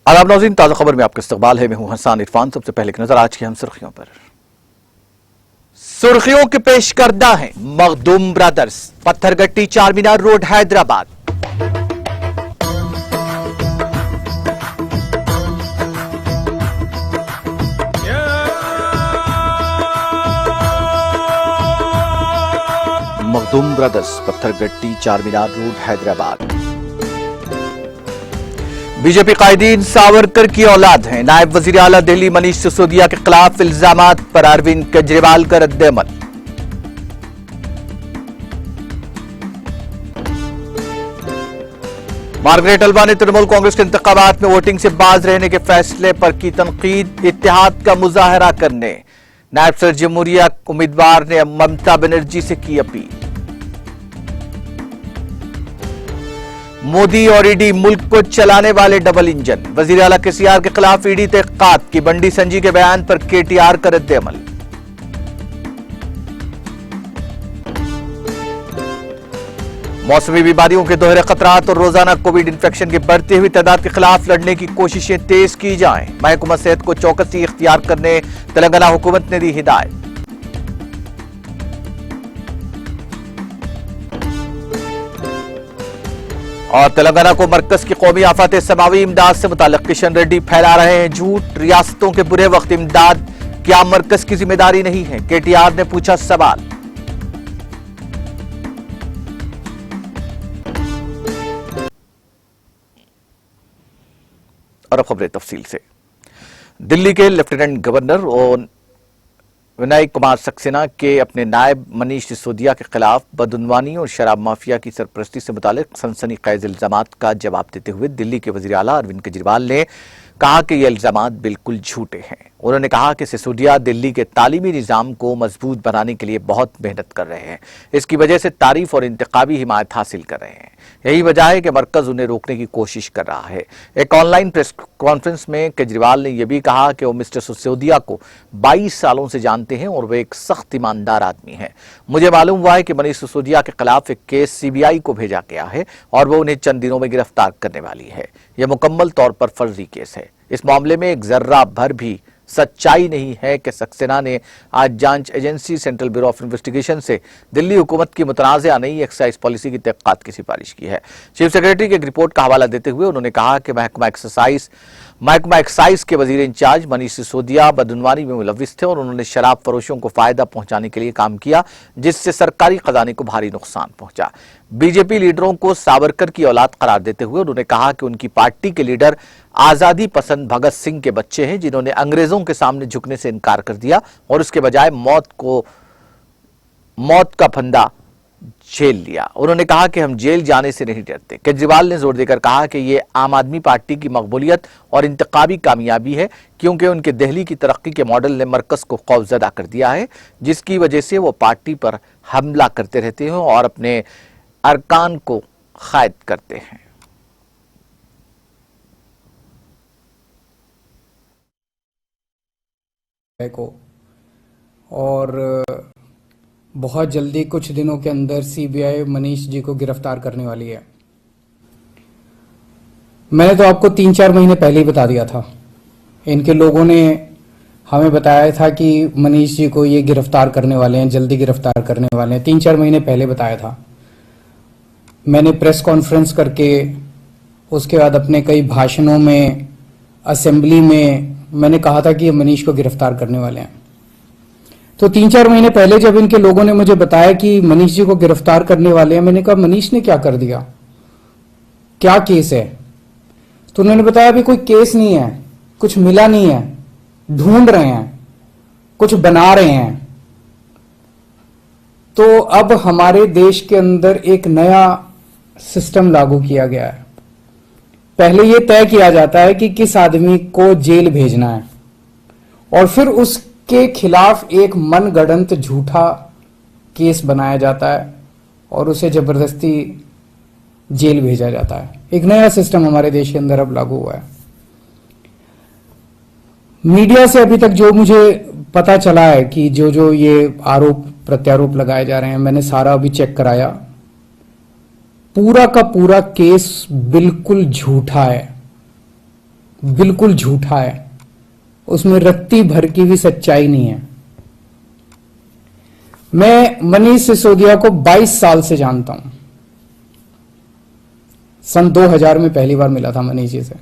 आदाब नाज़रीन, ताज़ा खबर में आपका इस्तकबाल है। मैं हूं हसन इरफान। सबसे पहले की नजर आज की हम सुर्खियों पर। सुर्खियों के पेश करदा है Makhdoom brothers, Pattharghatti Charminar road Hyderabad. Makhdoom brothers, Pattharghatti Charminar road Hyderabad. BJP कायदीन सावरकर की औलाद हैं। नायब वजीर आला दिल्ली मनीष सिसोदिया के खिलाफ इल्जामात पर अरविंद केजरीवाल का रद्द-ए-अमल। मार्गरेट अलवा ने तृणमूल कांग्रेस के इंतखाबात में वोटिंग से बाज रहने के फैसले पर की तनकीद, इत्तेहाद का मुजाहरा करने। नायब सदर जमहूरिया उम्मीदवार ने ममता बनर्जी से की अपील। मोदी और ईडी मुल्क को चलाने वाले डबल इंजन। वजीर आला केसीआर के खिलाफ ईडी तहकीकात की। बंडी संजी के बयान पर केटीआर का रद्द-ए-अमल। मौसमी बीमारियों के दोहरे खतरात और रोजाना कोविड इंफेक्शन की बढ़ती हुई तादाद के खिलाफ लड़ने की कोशिशें तेज की जाएं। महकमा सेहत को चौकसी इख्तियार करने तेलंगाना हुकूमत ने दी हिदायत। और तेलंगाना को मरकज की कौमी आफात समावी इमदाद से मुताल्लिक किशन रेड्डी फैला रहे हैं झूठ। रियासतों के बुरे वक्त इमदाद क्या मरकज की जिम्मेदारी नहीं है? केटीआर ने पूछा सवाल। और अब खबरें तफसील से। दिल्ली के लेफ्टिनेंट गवर्नर और विनय कुमार सक्सेना के अपने नायब मनीष सिसोदिया के खिलाफ बदउनवानी और शराब माफिया की सरपरस्ती से मुतालिक सनसनीखेज इल्जामात का जवाब देते हुए दिल्ली के वजीर आला अरविंद केजरीवाल ने कहा कि ये इल्जामात बिल्कुल झूठे हैं। उन्होंने कहा कि सिसोदिया दिल्ली के तालीमी निजाम को मजबूत बनाने के लिए बहुत मेहनत कर रहे हैं। इसकी वजह से तारीफ और इंतखाबी हिमायत हासिल कर रहे हैं। यही वजह है कि मरकज उन्हें रोकने की कोशिश कर रहा है। एक ऑनलाइन प्रेस कॉन्फ्रेंस में केजरीवाल ने यह भी कहा कि वो मिस्टर सिसोदिया को 22 सालों से जानते हैं और वे एक सख्त ईमानदार आदमी हैं। मुझे मालूम हुआ है कि मनीष सिसोदिया के खिलाफ एक केस सीबीआई को भेजा गया है और वो उन्हें चंद दिनों में गिरफ्तार करने वाली है। यह मुकम्मल तौर पर फर्जी केस है। इस मामले में एक जर्रा भर भी सच्चाई नहीं है कि सक्सेना ने आज जांच agency central bureau of investigation से दिल्ली हुकूमत की मुतनाज़ा नई एक्साइज पॉलिसी की तहकीकात की सिफारिश की है। चीफ सेक्रेटरी की एक रिपोर्ट का हवाला देते हुए उन्होंने कहा कि महकमा एक्साइज के वजीर इंचार्ज मनीष सिसोदिया बदउनवानी में मुलविस थे और उन्होंने शराब फरोशों को फायदा पहुंचाने के लिए काम किया, जिससे सरकारी खजाने को भारी नुकसान पहुंचा। बीजेपी लीडरों को सावरकर की औलाद करार देते हुए उन्होंने कहा कि उनकी पार्टी के लीडर आजादी पसंद भगत सिंह के बच्चे हैं, जिन्होंने अंग्रेजों के सामने झुकने से इनकार कर दिया और उसके बजाय मौत का फंदा झेल लिया। उन्होंने कहा कि हम जेल जाने से नहीं डरते। केजरीवाल ने जोर देकर कहा कि यह आम आदमी पार्टी की मकबूलियत और इंतखाबी कामयाबी है, क्योंकि उनके दिल्ली की तरक्की के मॉडल ने मरकज को खौफजदा कर दिया है, जिसकी वजह से वो पार्टी पर हमला करते रहते हैं और अपने अरकान को कैद करते हैं। को और बहुत जल्दी कुछ दिनों के अंदर सीबीआई मनीष जी को गिरफ्तार करने वाली है। मैंने तो आपको 3-4 महीने पहले ही बता दिया था। इनके लोगों ने हमें बताया था कि मनीष जी को ये गिरफ्तार करने वाले हैं, जल्दी गिरफ्तार करने वाले हैं। 3-4 महीने पहले बताया था। मैंने प्रेस कॉन्फ्रेंस करके उसके बाद अपने कई भाषणों में, असेंबली में मैंने कहा था कि ये मनीष को गिरफ्तार करने वाले हैं। तो 3-4 महीने पहले जब इनके लोगों ने मुझे बताया कि मनीष जी को गिरफ्तार करने वाले हैं, मैंने कहा मनीष ने क्या कर दिया, क्या केस है? तो उन्होंने बताया अभी कोई केस नहीं है, कुछ मिला नहीं है, ढूंढ रहे हैं, कुछ बना रहे हैं। तो अब हमारे देश के अंदर एक नया सिस्टम लागू किया गया है। पहले यह तय किया जाता है कि किस आदमी को जेल भेजना है और फिर उसके खिलाफ एक मनगढ़ंत झूठा केस बनाया जाता है और उसे जबरदस्ती जेल भेजा जाता है। एक नया सिस्टम हमारे देश के अंदर अब लागू हुआ है। मीडिया से अभी तक जो मुझे पता चला है कि जो ये आरोप प्रत्यारोप लगाए जा रहे हैं, मैंने सारा अभी चेक कराया। पूरा का पूरा केस बिल्कुल झूठा है। बिल्कुल झूठा है, उसमें रत्ती भर की भी सच्चाई नहीं है। मैं मनीष सिसोदिया को 22 साल से जानता हूं। सन 2000 में पहली बार मिला था मनीष जी से।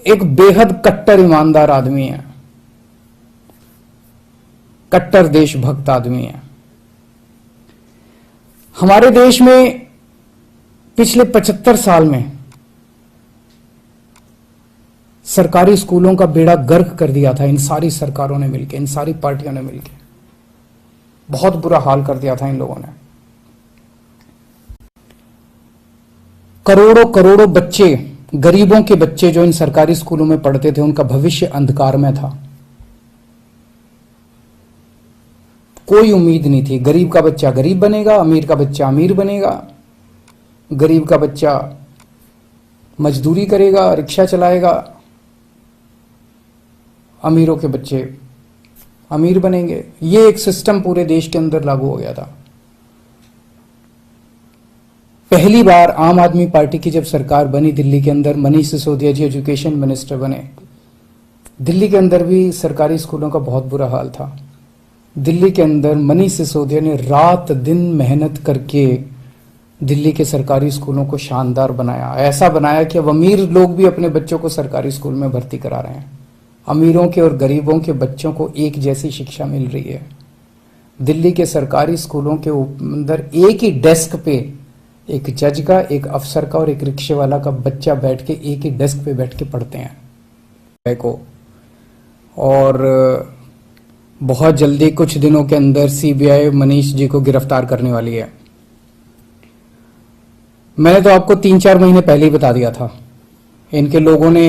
एक बेहद कट्टर ईमानदार आदमी है, कट्टर देशभक्त आदमी है। हमारे देश में पिछले 75 साल में सरकारी स्कूलों का बेड़ा गर्क कर दिया था इन सारी सरकारों ने मिलकर, इन सारी पार्टियों ने मिलकर। बहुत बुरा हाल कर दिया था इन लोगों ने। करोड़ों करोड़ों बच्चे, गरीबों के बच्चे जो इन सरकारी स्कूलों में पढ़ते थे, उनका भविष्य अंधकार में था। कोई उम्मीद नहीं थी। गरीब का बच्चा गरीब बनेगा, अमीर का बच्चा अमीर बनेगा। गरीब का बच्चा मजदूरी करेगा, रिक्शा चलाएगा। अमीरों के बच्चे अमीर बनेंगे। ये एक सिस्टम पूरे देश के अंदर लागू हो गया था। पहली बार आम आदमी पार्टी की जब सरकार बनी दिल्ली के अंदर, मनीष सिसोदिया जी एजुकेशन मिनिस्टर बने। दिल्ली के अंदर भी सरकारी स्कूलों का बहुत बुरा हाल था। दिल्ली के अंदर मनीष सिसोदिया ने रात दिन मेहनत करके दिल्ली के सरकारी स्कूलों को शानदार बनाया। ऐसा बनाया कि अब अमीर लोग भी अपने बच्चों को सरकारी स्कूल में भर्ती करा रहे हैं। अमीरों के और गरीबों के बच्चों को एक जैसी शिक्षा मिल रही है। दिल्ली के सरकारी स्कूलों के अंदर एक ही डेस्क पे एक जज का, एक अफसर का और एक रिक्शे वाला का बच्चा बैठ के एक ही डेस्क पे बैठ के पढ़ते हैं को। और बहुत जल्दी कुछ दिनों के अंदर सीबीआई मनीष जी को गिरफ्तार करने वाली है। मैंने तो आपको 3-4 महीने पहले ही बता दिया था। इनके लोगों ने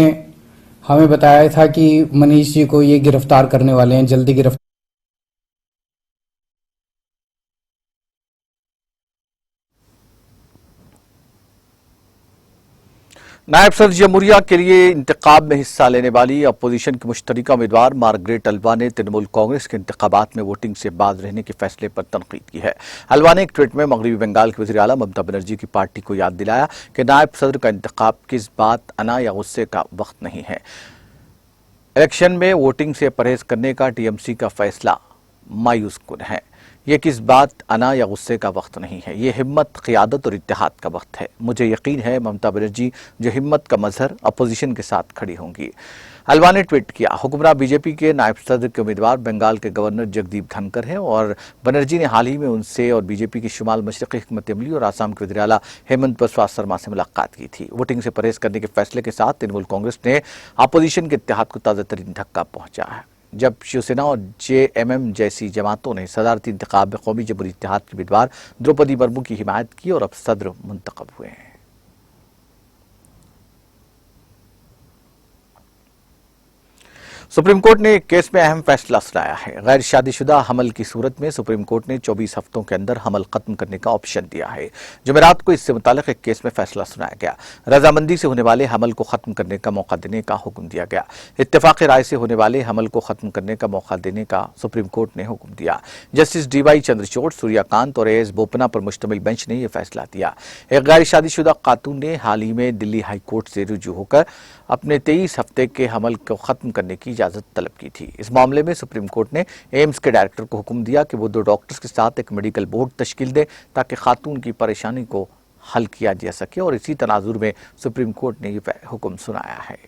हमें बताया था कि मनीष जी को ये गिरफ्तार करने वाले हैं, जल्दी गिरफ्तार। नायब सदर जमहूरिया के लिए इंतखाब में हिस्सा लेने वाली अपोजिशन की मुश्तरका उम्मीदवार मार्गरेट अलवा ने तृणमूल कांग्रेस के इंतखाबात में वोटिंग से बाज रहने के फैसले पर तनकीद की है। अलवा ने एक ट्वीट में मगरबी बंगाल के वज़ीर आला ममता बनर्जी की पार्टी को याद दिलाया कि नायब सदर का इंतखाब किस बात, अना या गुस्से का वक्त नहीं है। इलेक्शन में वोटिंग से परहेज करने का टीएमसी का फैसला मायूस कुन है। ये किस बात, अना या गुस्से का वक्त नहीं है। ये हिम्मत, क़ियादत और इत्तेहाद का वक्त है। मुझे यकीन है ममता बनर्जी जो हिम्मत का मजहर अपोजिशन के साथ खड़ी होंगी। अलवा ने ट्वीट किया, हुक्मरान बीजेपी के नायब सदर के उम्मीदवार बंगाल के गवर्नर जगदीप धनकर हैं और बनर्जी ने हाल ही में उनसे और बीजेपी की शुमाल मशरक़ी हिकमत अमली और आसाम के वज़ीर आला हेमंत बिस्वा शर्मा से मुलाकात की थी। वोटिंग से परहेज करने के फैसले के साथ तृणमूल कांग्रेस ने अपोजिशन के इत्तेहाद को ताज़ा तरीन धक्का पहुंचा है। जब शिवसेना और जेएमएम जैसी जमातों ने सदारती इंतखाब में कौमी जमहूरी इत्तेहाद की उम्मीदवार द्रौपदी मुर्मू की हिमायत की और अब सदर मुंतखब हुए हैं। सुप्रीम कोर्ट ने एक केस में अहम फैसला सुनाया है। गैर शादीशुदा हमल की सूरत में सुप्रीम कोर्ट ने 24 हफ्तों के अंदर हमल खत्म करने का ऑप्शन दिया है। जुमेरात को इससे मुतालिक एक केस में फैसला सुनाया गया। रजामंदी से होने वाले हमल को खत्म करने का मौका देने का हुक्म दिया गया। इत्तेफाक राय से होने वाले हमल को खत्म करने का मौका देने का सुप्रीम कोर्ट ने हुक्म दिया। जस्टिस डीवाई चंद्रचूड़, सूर्यकांत और एएस बोपन्ना पर मुश्तमिल बेंच ने यह फैसला दिया। एक गैर शादीशुदा खातून ने हाल ही में दिल्ली हाई कोर्ट से रुजू होकर अपने 23 हफ्ते के हमल को खत्म करने की इजाजत तलब की थी। इस मामले में सुप्रीम कोर्ट ने एम्स के डायरेक्टर को हुक्म दिया कि वो 2 डॉक्टर्स के साथ एक मेडिकल बोर्ड तश्कील दे ताकि खातून की परेशानी को हल किया जा सके और इसी तनाजुर में सुप्रीम कोर्ट ने यह हुक्म सुनाया है।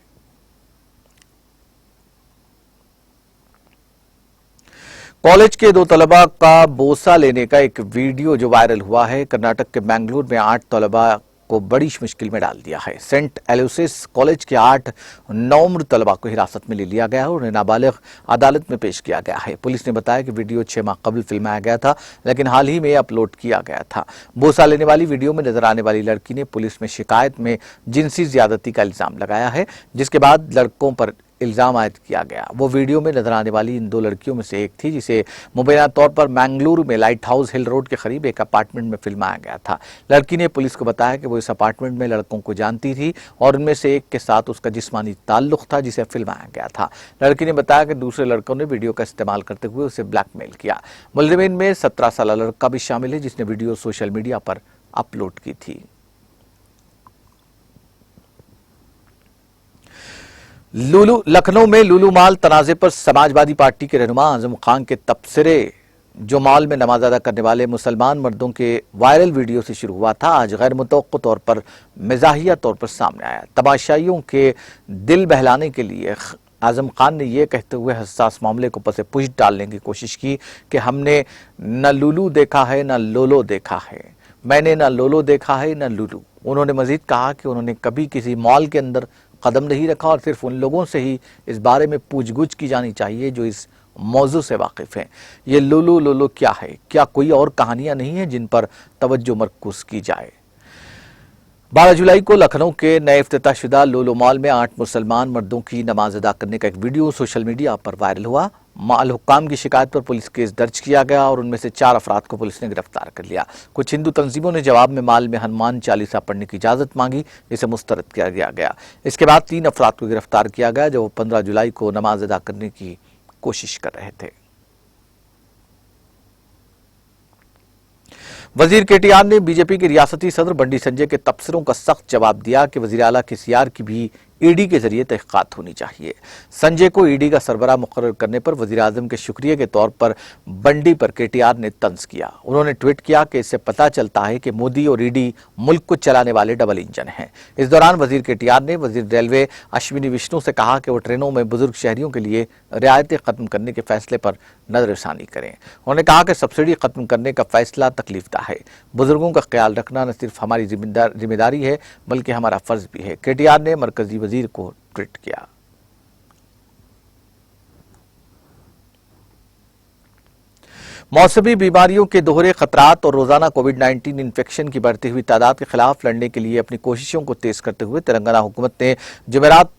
कॉलेज के 2 तलबा का बोसा लेने का एक वीडियो जो वायरल हुआ है, कर्नाटक के मैंगलोर में 8 तलबा को बड़ी मुश्किल में डाल दिया है। सेंट एलोसिस कॉलेज के 8 नौम्र तलबा को हिरासत में ले लिया गया है और उन्हें नाबालिग अदालत में पेश किया गया है। पुलिस ने बताया कि वीडियो 6 माह कबल फिल्माया गया था, लेकिन हाल ही में अपलोड किया गया था। बोसा लेने वाली वीडियो में नजर आने वाली लड़की ने पुलिस में शिकायत में जिनसी ज्यादती का इल्जाम लगाया है, जिसके बाद लड़कों पर इल्जाम आयद किया गया। वो वीडियो में नजर आने वाली इन 2 लड़कियों में से एक थी, जिसे मुबैना तौर पर मैंगलुरु में लाइट हाउस हिल रोड के करीब एक अपार्टमेंट में फिल्माया गया था। लड़की ने पुलिस को बताया कि वो इस अपार्टमेंट में लड़कों को जानती थी और उनमें से एक के साथ उसका जिस्मानी ताल्लुक था जिसे फिल्माया गया था। लड़की ने बताया कि दूसरे लड़कों ने वीडियो का इस्तेमाल करते हुए उसे ब्लैकमेल किया। मुलजिमीन में 17 साल लड़का भी शामिल है जिसने वीडियो सोशल मीडिया पर अपलोड की थी। लखनऊ में लुलु मॉल तनाजे पर समाजवादी पार्टी के रहनुमा आजम खान के तबसरे जो मॉल में नमाज अदा करने वाले मुसलमान मर्दों के वायरल वीडियो से शुरू हुआ था, आज गैर मुतवक्को तौर पर मिजाहिया तौर पर सामने आया। तमाशाइयों के दिल बहलाने के लिए आजम खान ने यह कहते हुए हसास मामले को पसे पुश डालने की कोशिश की कि हमने न लुलु देखा है न लोलो देखा है, मैंने न लोलो देखा है न लुलु। उन्होंने मजीद कहा कि उन्होंने कभी किसी मॉल के अंदर कदम नहीं रखा और सिर्फ उन लोगों से ही इस बारे में पूछगुछ की जानी चाहिए जो इस मौजू से वाकिफ हैं। ये लुलु लोलो क्या है? क्या कोई और कहानियां नहीं है जिन पर तवज्जो मरकूज की जाए? 12 जुलाई को लखनऊ के नए इफ्तिताशुदा लुलु मॉल में 8 मुसलमान मर्दों की नमाज अदा करने का एक वीडियो सोशल मीडिया पर वायरल हुआ। माल हुक्काम की शिकायत पर पुलिस केस दर्ज किया गया और उनमें से 4 अफराद को पुलिस ने गिरफ्तार कर लिया। कुछ हिंदू तंजीमों ने जवाब में माल में हनुमान चालीसा पढ़ने की इजाजत मांगी, जिसे मुस्तरद किया गया। इसके बाद 3 अफराद को गिरफ्तार किया गया जो 15 जुलाई को नमाज अदा करने की कोशिश कर रहे थे। वजीर केटीआर ने बीजेपी के रियासती सदर बंडी संजय के तबसरों का सख्त जवाब दिया कि वजीर आला केसीआर की भी ईडी के जरिए तहकीकात होनी चाहिए। संजय को ईडी का सरबराह मुकर्रर करने पर वजीर आजम के शुक्रिया के तौर पर बंडी पर केटीआर ने तंज किया। उन्होंने ट्वीट किया कि इससे पता चलता है कि मोदी और ईडी मुल्क को चलाने वाले डबल इंजन हैं। इस दौरान वजीर केटीआर ने वजीर रेलवे अश्विनी विष्णु से कहा कि वो ट्रेनों में बुजुर्ग शहरियों के लिए रियायतें खत्म करने के फैसले पर नजरसानी करें। उन्होंने कहा कि सब्सिडी खत्म करने का फैसला तकलीफदा है। बुजुर्गों का ख्याल रखना न सिर्फ हमारी जिम्मेदारी है बल्कि हमारा फर्ज भी है। केटीआर ने मरकजी वजीर को ट्वीट किया। मौसमी बीमारियों के दोहरे खतरात और रोजाना कोविड-19 इन्फेक्शन की बढ़ती हुई तादाद के खिलाफ लड़ने के लिए अपनी कोशिशों को तेज करते हुए तेलंगाना हुकूमत ने जुमेरात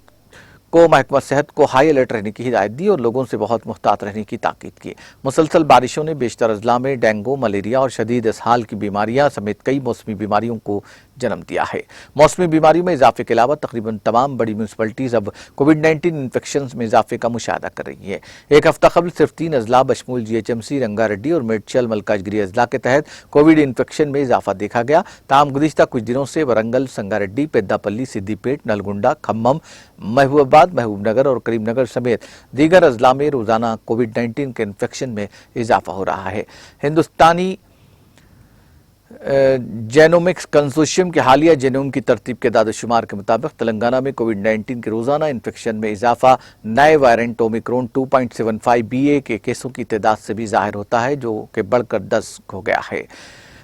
को महकमा सेहत को हाई अलर्ट रहने की हिदायत दी और लोगों से बहुत मुहतात रहने की ताकीद की। मुसलसल बारिशों ने बेशतर अजला में डेंगू, मलेरिया और शदीद इसहाल की बीमारियां समेत कई मौसमी बीमारियों को जन्म दिया है। मौसमी बीमारियों में इजाफे के अलावा तकरीबन तमाम बड़ी म्यूनसिपलिटीज अब कोविड-19 इन्फेक्शन में इजाफे का मुशाहदा कर रही है। एक हफ्ता कबल सिर्फ 3 अजला बशमूल GHMC, रंगारेड्डी और मेडचल मलकाजगिरी अजला के तहत कोविड इन्फेक्शन में इजाफा देखा गया। ताहम गुज़िश्ता कुछ दिनों से वरंगल, संगारेड्डी, पेद्दापल्ली, सिद्दीपेट, नलगुंडा, खम्मम, महबूबाबाद, महबूबनगर और करीमनगर समेत दीगर अजला में रोजाना कोविड-19 के इन्फेक्शन में इजाफा हो रहा है। हिंदुस्तानी जेनोमिक्स कंसोर्शियम के हालिया जेनोम की तरतीब के दादशुमार के मुताबिक तेलंगाना में कोविड-19 के रोजाना इन्फेक्शन में इजाफा नए वायरेंट ओमिक्रॉन 2.75 BA के केसों की तादाद से भी जाहिर होता है, जो कि बढ़कर 10 हो गया है।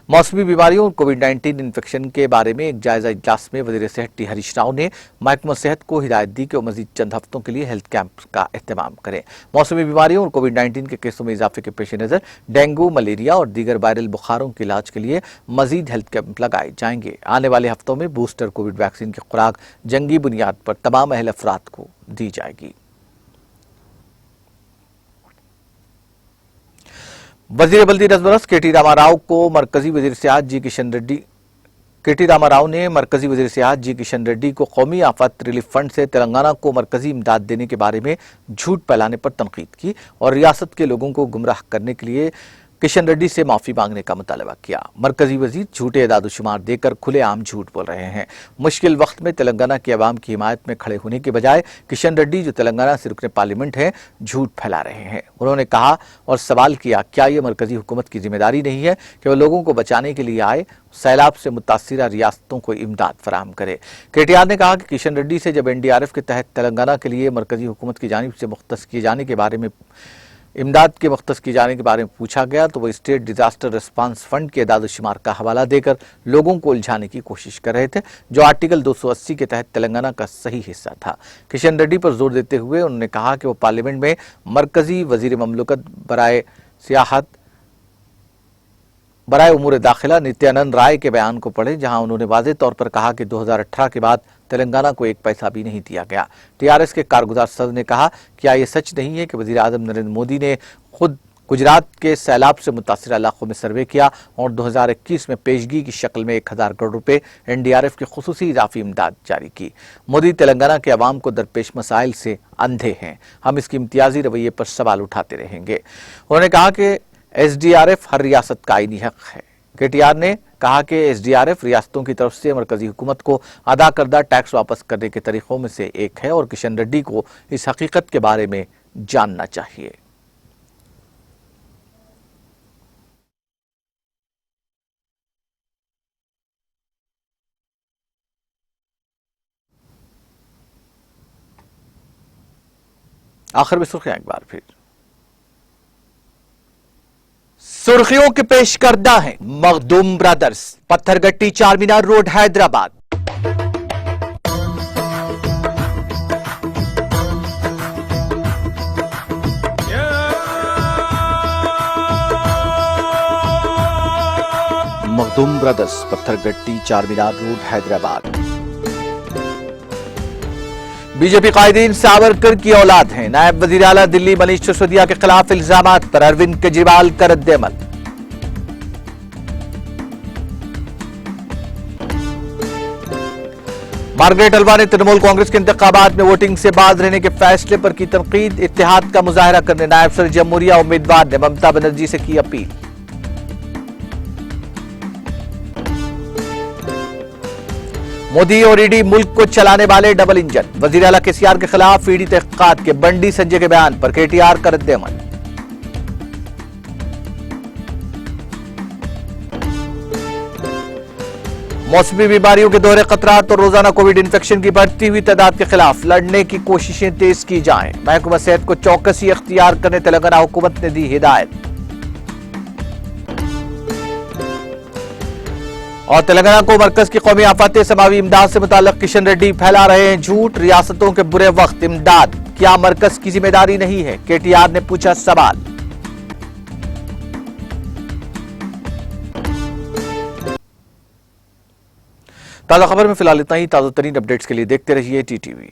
मौसमी बीमारियों और कोविड-19 इन्फेक्शन के बारे में एक जायजा इजलास में वजीर सेहत टी हरीश राव ने महकमा सेहत को हिदायत दी कि वो मजीद चंद हफ्तों के लिए हेल्थ कैंप का एहतमाम करें। मौसमी बीमारियों और कोविड-19 के केसों में इजाफे के पेश नज़र डेंगू, मलेरिया और दीगर वायरल बुखारों के इलाज के लिए मजीद हेल्थ कैंप लगाए जाएंगे। आने वाले हफ्तों में बूस्टर कोविड वैक्सीन की खुराक जंगी बुनियाद पर तमाम अहल अफराद को दी जाएगी। वजीर बल्दी रजबरस KT रामाराव को मरकजी वजीर सियाहत जी किशन रेड्डी KT रामाराव ने मरकजी वजीर सियाहत जी किशन रेड्डी को कौमी आफत रिलीफ फंड से तेलंगाना को मरकजी इमदाद देने के बारे में झूठ फैलाने पर तनकीद की और रियासत के लोगों को गुमराह करने के लिए किशन रेड्डी से माफी मांगने का मुतालबा किया। मरकजी वजीर झूठे दादुशुमार देकर खुलेआम झूठ बोल रहे हैं। मुश्किल वक्त में तेलंगाना की आवाम की हिमायत में खड़े होने के बजाय किशन रेड्डी, जो तेलंगाना से रुकने पार्लियामेंट हैं, झूठ फैला रहे हैं। उन्होंने कहा और सवाल किया, क्या ये मरकजी हुकूमत की जिम्मेदारी नहीं है कि वह लोगों को बचाने के लिए आए, सैलाब से मुतासिरा रियासतों को इमदाद फराहम करे। KTR ने कहा कि किशन रेड्डी से जब NDRF के तहत तेलंगाना के लिए मरकजी हुकूमत की जानिब से मुख्तस किए जाने के बारे में इमदाद के मुख्तस किए जाने के बारे में पूछा गया तो वो स्टेट डिजास्टर रिस्पांस फंड के दादुशुमार का हवाला देकर लोगों को उलझाने की कोशिश कर रहे थे, जो आर्टिकल 280 के तहत तेलंगाना का सही हिस्सा था। किशन रेड्डी पर जोर देते हुए उन्होंने कहा कि वो पार्लियामेंट में मरकजी वजीर ममलकत बराए सियाहत बराए उमूर दाखिला नित्यानंद राय के बयान को पढ़े, जहां उन्होंने वाज़ेह तौर पर कहा कि 2018 के बाद तेलंगाना को 1 पैसा भी नहीं दिया गया। TRS के कारगुजार सदर ने कहा, क्या ये सच नहीं है कि वजीर आज़म नरेंद्र मोदी ने खुद गुजरात के सैलाब से मुतासिर इलाकों में सर्वे किया और 2021 में पेशगी की शक्ल में 1000 करोड़ रुपए NDRF की खुसूसी इजाफी इमदाद जारी की। मोदी तेलंगाना के अवाम को दरपेश मसाइल से अंधे हैं, हम इसकी इम्तियाजी रवैये पर सवाल उठाते रहेंगे। उन्होंने कहा कि SDRF हर रियासत का आईनी हक है। केटीआर ने कहा कि एसडीआरएफ रियासतों की तरफ से मरकजी हुकूमत को अदा करदा टैक्स वापस करने के तरीकों में से एक है और किशन रेड्डी को इस हकीकत के बारे में जानना चाहिए। आखिर में सुर्खियां एक बार फिर। सुर्खियों के पेश करदा है Makhdoom brothers, Pattharghatti Charminar road Hyderabad. Makhdoom brothers, Pattharghatti Charminar road Hyderabad. BJP कायदीन सावरकर की औलाद हैं। नायब वजीर आला दिल्ली मनीष सिसोदिया के खिलाफ इल्जामात पर अरविंद केजरीवाल का रद्द-ए-अमल। मार्गरेट अलवा ने तृणमूल कांग्रेस के इंतखाबात में वोटिंग से बाज रहने के फैसले पर की तनकीद। इत्तेहाद का मुजाहरा करने नायब सदर जमहूरिया उम्मीदवार ने ममता बनर्जी से की अपील। मोदी और ईडी मुल्क को चलाने वाले डबल इंजन। वजीर आला केसीआर के खिलाफ ईडी तहकीकात के बंडी संजय के बयान पर केटीआर का रद्द-ए-अमल। मौसमी बीमारियों के दोहरे खतरात और रोजाना कोविड इन्फेक्शन की बढ़ती हुई तादाद के खिलाफ लड़ने की कोशिशें तेज की जाएं। महकमा सेहत को चौकसी अख्तियार करने तेलंगाना हुकूमत ने दी हिदायत। और तेलंगाना को मरकज की कौमी आफात समावी इमदाद से मुताल्लिक किशन रेड्डी फैला रहे हैं झूठ। रियासतों के बुरे वक्त इमदाद, क्या मरकज की जिम्मेदारी नहीं है? केटीआर ने पूछा सवाल। ताजा खबर में फिलहाल इतना ही। ताजा तरीन अपडेट्स के लिए देखते रहिए टीटीवी।